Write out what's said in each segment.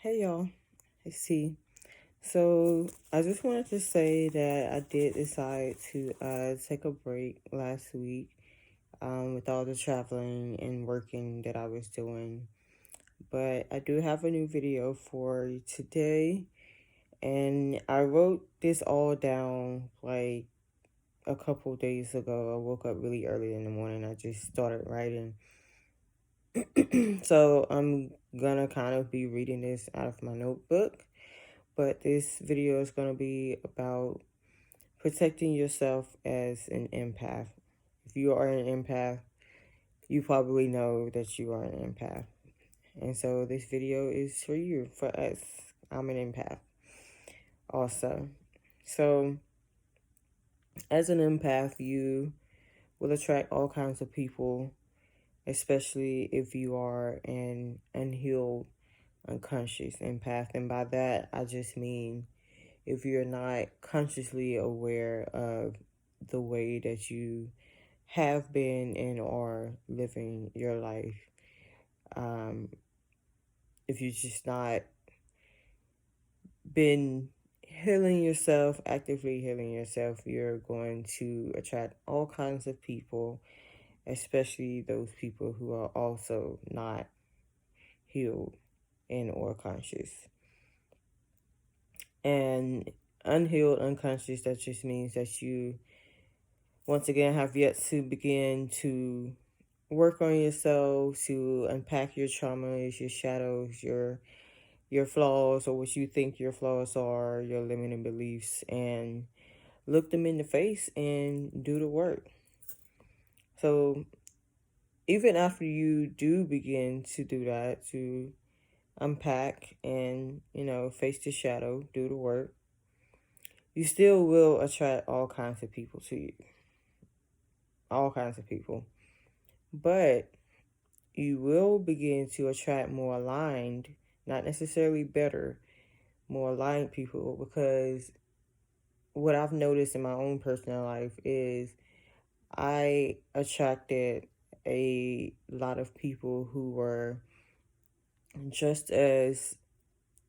Hey y'all, it's T. So I just wanted to say that I did decide to take a break last week with all the traveling and working that I was doing. But I do have a new video for today, and I wrote this all down like a couple days ago. I woke up really early in the morning. I just started writing. So I'm gonna kind of be reading this out of my notebook. But this video is going to be about protecting yourself as an empath. If you are an empath, you probably know that you are an empath. And so this video is for you, for us. I'm an empath also. So, as an empath, you will attract all kinds of people, especially if you are an unhealed, unconscious empath. And by that, I just mean if you're not consciously aware of the way that you have been and are living your life. Um, if you just not been healing yourself, actively healing yourself, you're going to attract all kinds of people, especially those people who are also not healed and or conscious. And unhealed, unconscious, that just means that you once again have yet to begin to work on yourself, to unpack your traumas, your shadows, your flaws, or what you think your flaws are, your limiting beliefs, and look them in the face and do the work. So even after you do begin to do that, to unpack and face the shadow, do the work, you still will attract all kinds of people to you, all kinds of people. But you will begin to attract more aligned, not necessarily better, more aligned people, because what I've noticed in my own personal life is I attracted a lot of people who were just as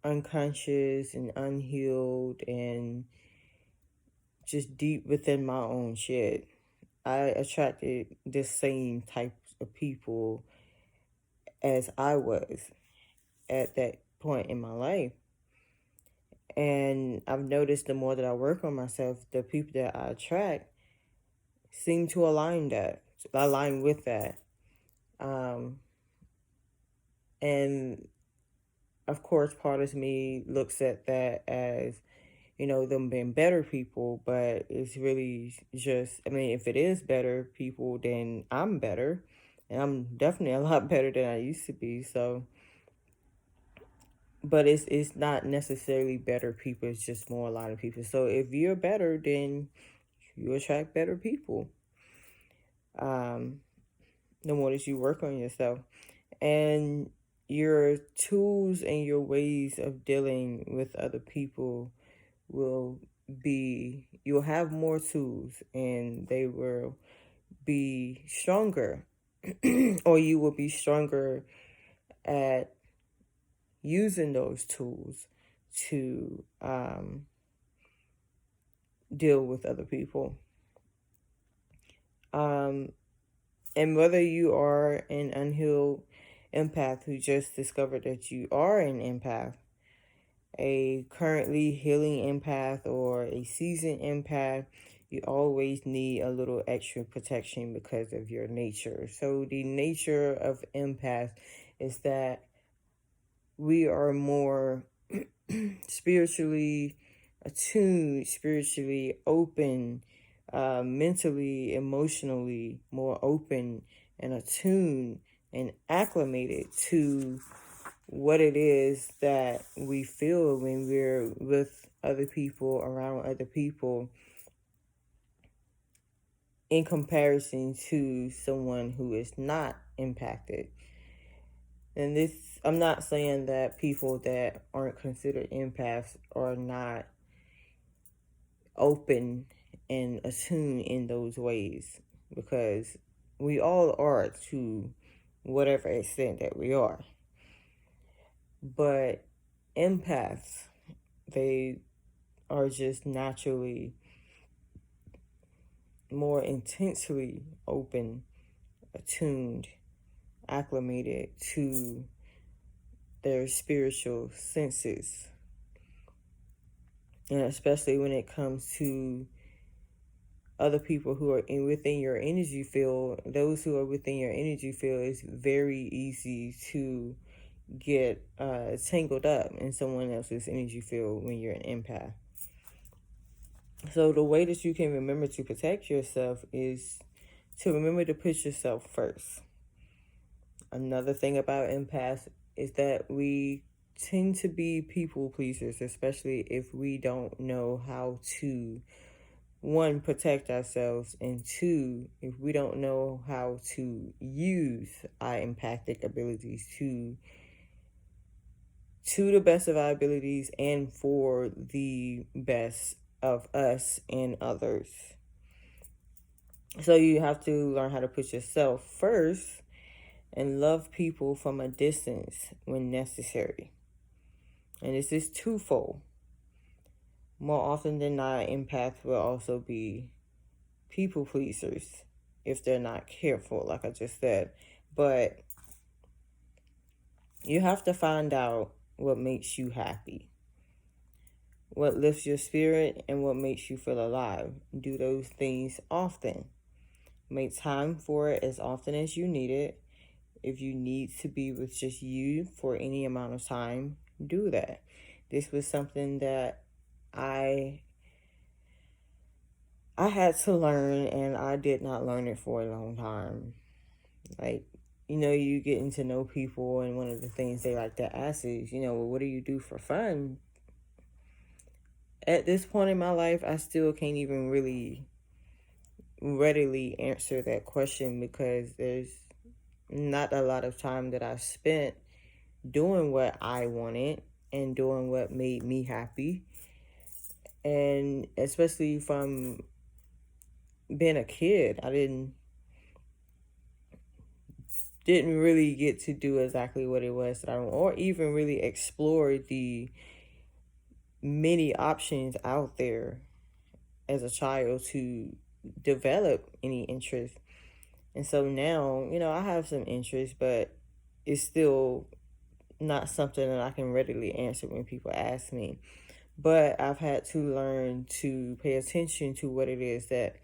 unconscious and unhealed and just deep within my own shit. I attracted the same types of people as I was at that point in my life. And I've noticed the more that I work on myself, the people that I attract seem to align with that. Um, and of course, part of me looks at that as, them being better people, but it's really just, I mean, if it is better people, then I'm better. And I'm definitely a lot better than I used to be. So, but it's not necessarily better people, it's just more a lot of people. So if you're better, then you attract better people. The more that you work on yourself, and your tools and your ways of dealing with other people will you'll have more tools and they will be stronger or you will be stronger at using those tools to deal with other people. And whether you are an unhealed empath who just discovered that you are an empath, a currently healing empath, or a seasoned empath, you always need a little extra protection because of your nature. So the nature of empath is that we are more spiritually attuned, spiritually open, mentally, emotionally more open and attuned and acclimated to what it is that we feel when we're with other people, around other people, in comparison to someone who is not impacted. And this, I'm not saying that people that aren't considered empaths are not open and attuned in those ways, because we all are to whatever extent that we are. But Empaths, they are just naturally more intensely open, attuned, acclimated to their spiritual senses. And especially when it comes to other people who are within your energy field, those who are within your energy field, it's very easy to get tangled up in someone else's energy field when you're an empath. So the way that you can remember to protect yourself is to remember to put yourself first. Another thing about empaths is that we tend to be people pleasers, especially if we don't know how to, one, protect ourselves, and two, if we don't know how to use our empathic abilities to the best of our abilities and for the best of us and others. So you have to learn how to put yourself first and love people from a distance when necessary. And this is twofold. More often than not, empaths will also be people pleasers if they're not careful, like I just said. But you have to find out what makes you happy, what lifts your spirit, and what makes you feel alive. Do those things often. Make time for it as often as you need it. If you need to be with just you for any amount of time, do that. This was something that I had to learn, and I did not learn it for a long time. Like, you getting to know people, and one of the things they like to ask is, well, what do you do for fun? At this point in my life, I still can't even really readily answer that question because there's not a lot of time that I spent doing what I wanted and doing what made me happy. And especially from being a kid, I didn't really get to do exactly what it was that I want, or even really explore the many options out there as a child to develop any interest. And so now, I have some interest, but it's still not something that I can readily answer when people ask me. But I've had to learn to pay attention to what it is that,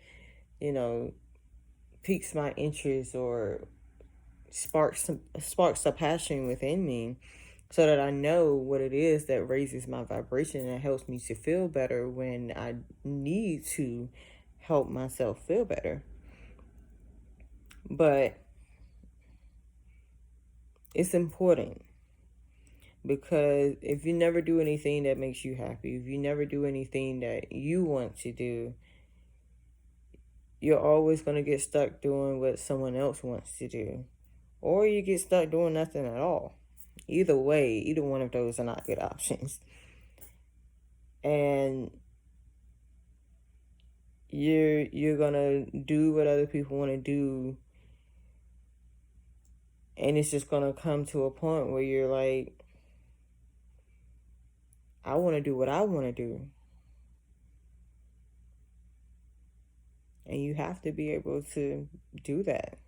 piques my interest or sparks a passion within me, so that I know what it is that raises my vibration and helps me to feel better when I need to help myself feel better. But it's important because if you never do anything that makes you happy, if you never do anything that you want to do, you're always going to get stuck doing what someone else wants to do, or you get stuck doing nothing at all. Either way, either one of those are not good options. And you're gonna do what other people want to do, and it's just gonna come to a point where you're like, I want to do what I want to do. And you have to be able to do that.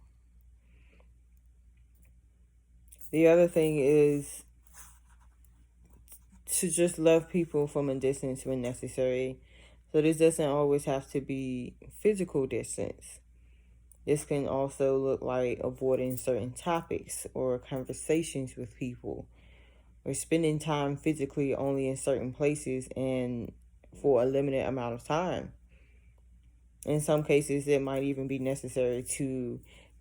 The other thing is to just love people from a distance when necessary. So this doesn't always have to be physical distance. This can also look like avoiding certain topics or conversations with people, or spending time physically only in certain places and for a limited amount of time. In some cases, it might even be necessary to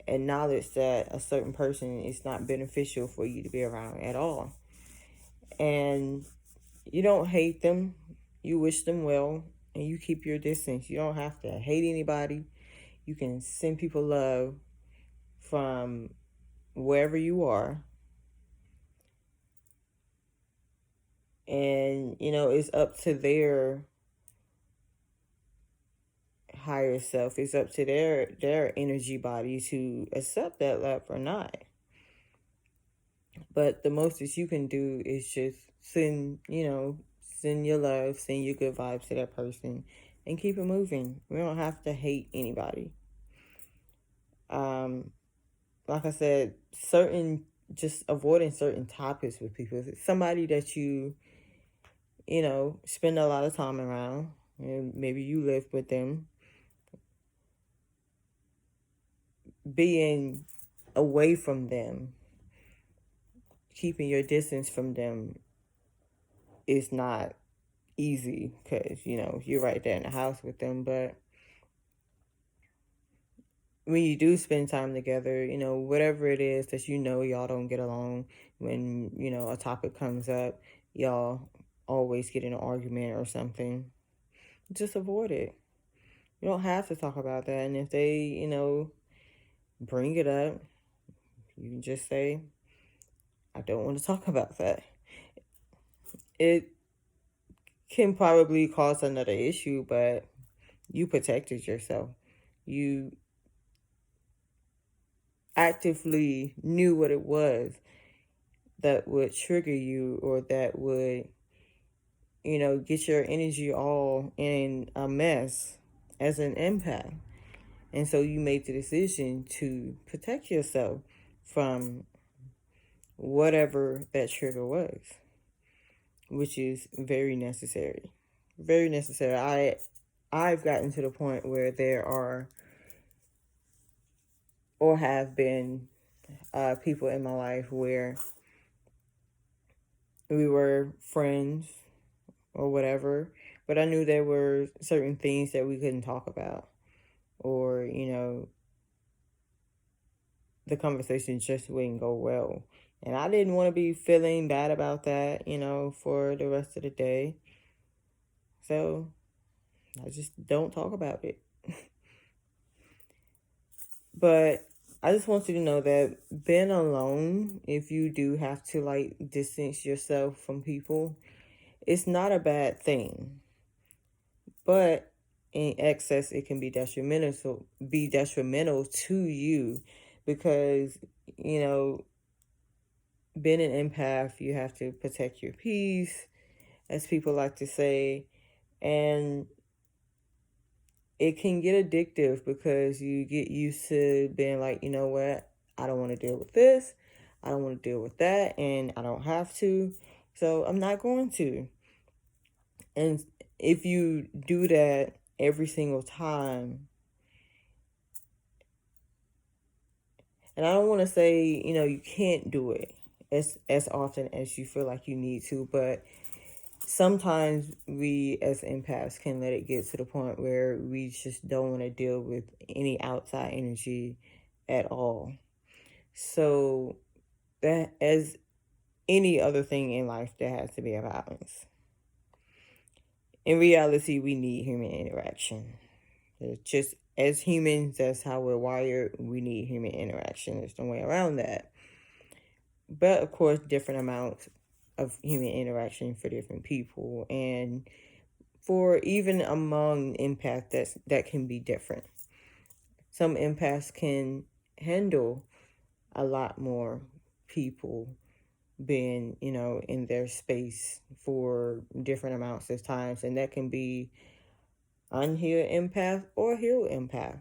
acknowledge that a certain person is not beneficial for you to be around at all. And you don't hate them, you wish them well, and you keep your distance. You don't have to hate anybody. You can send people love from wherever you are. And, it's up to their higher self. It's up to their energy body to accept that love or not. But the most that you can do is just send your love, send your good vibes to that person, and keep it moving. We don't have to hate anybody. Um, like I said, just avoiding certain topics with people. If it's somebody that you spend a lot of time around, and maybe you live with them, being away from them, keeping your distance from them is not easy because you're right there in the house with them. But when you do spend time together, whatever it is that y'all don't get along, when a topic comes up, y'all always get in an argument or something, just avoid it. You don't have to talk about that. And if they bring it up, you can just say, I don't want to talk about that. It can probably cause another issue, but you protected yourself. You actively knew what it was that would trigger you, or that would, get your energy all in a mess as an empath. And so you made the decision to protect yourself from whatever that trigger was, which is very necessary. Very necessary. I've gotten to the point where there are or have been people in my life where we were friends or whatever, but I knew there were certain things that we couldn't talk about, or the conversation just wouldn't go well. And I didn't want to be feeling bad about that, for the rest of the day. So I just don't talk about it. But I just want you to know that being alone, if you do have to like distance yourself from people, it's not a bad thing. But in excess, it can be detrimental to you, because you know being an empath, you have to protect your peace, as people like to say, and it can get addictive because you get used to being like, you know what, I don't want to deal with this, I don't want to deal with that, and I don't have to, so I'm not going to. And if you do that every single time, and I don't want to say, you can't do it as often as you feel like you need to, but sometimes we as empaths can let it get to the point where we just don't want to deal with any outside energy at all. So that, as any other thing in life, there has to be a balance. In reality, we need human interaction. It's just, as humans, that's how we're wired. We need human interaction. There's no way around that. But of course, different amounts of human interaction for different people, and for even among empaths, that can be different. Some empaths can handle a lot more people being, in their space for different amounts of times, and that can be unhealed empath or healed empath.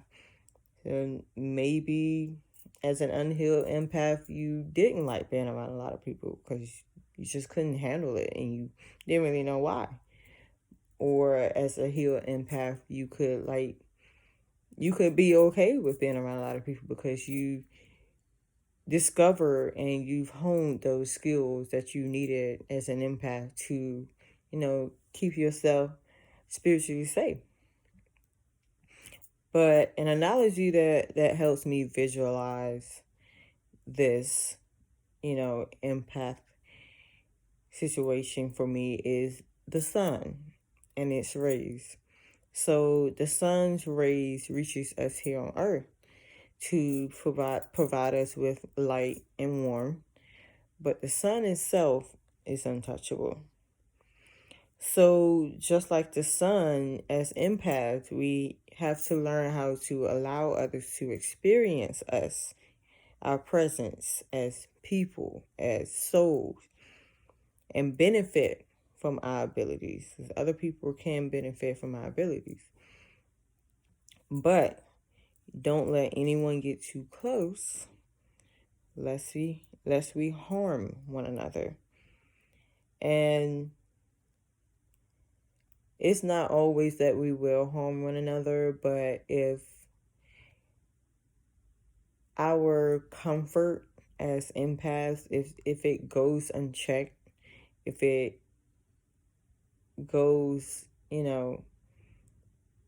And maybe as an unhealed empath, you didn't like being around a lot of people because you just couldn't handle it and you didn't really know why. Or as a healed empath, you could be okay with being around a lot of people because you discover and you've honed those skills that you needed as an empath to, keep yourself spiritually safe. But an analogy that helps me visualize this, empath situation for me is the sun and its rays. So the sun's rays reaches us here on earth to provide us with light and warmth, but the sun itself is untouchable. So just like the sun, as empaths, we have to learn how to allow others to experience us our presence as people, as souls, and benefit from our abilities. Because other people can benefit from our abilities. But don't let anyone get too close lest we harm one another. And it's not always that we will harm one another, but if our comfort as empaths, if it goes unchecked, if it goes,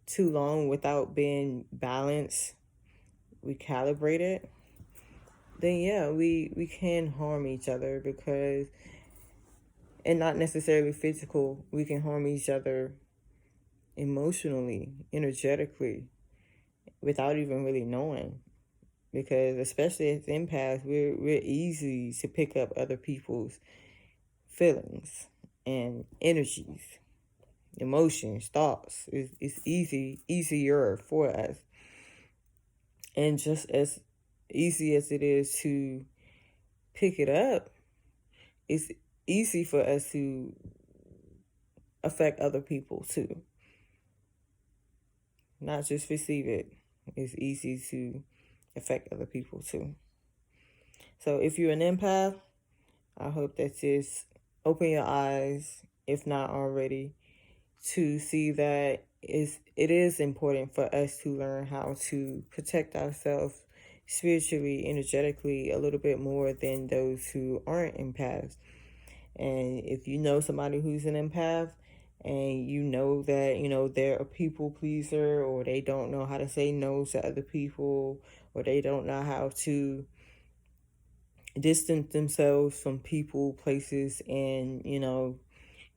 too long without being balanced, recalibrated, then yeah, we can harm each other because, and not necessarily physical, we can harm each other emotionally, energetically, without even really knowing. Because especially as empaths, we're easy to pick up other people's feelings and energies, emotions, thoughts. It's easier for us. And just as easy as it is to pick it up, it's easy for us to affect other people too. Not just receive it. It's easy to affect other people too. So if you're an empath, I hope that just open your eyes, if not already, to see that it is important for us to learn how to protect ourselves spiritually, energetically, a little bit more than those who aren't empaths. And if you know somebody who's an empath and you know that, they're a people pleaser, or they don't know how to say no to other people, or they don't know how to distance themselves from people, places, and,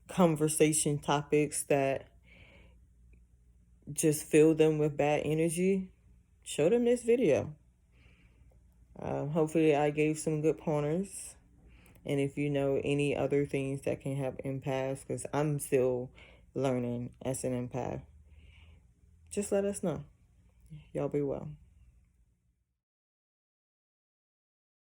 conversation topics that just fill them with bad energy, show them this video. Hopefully I gave some good pointers. And if you know any other things that can help empaths, because I'm still learning as an empath, just let us know. Y'all be well.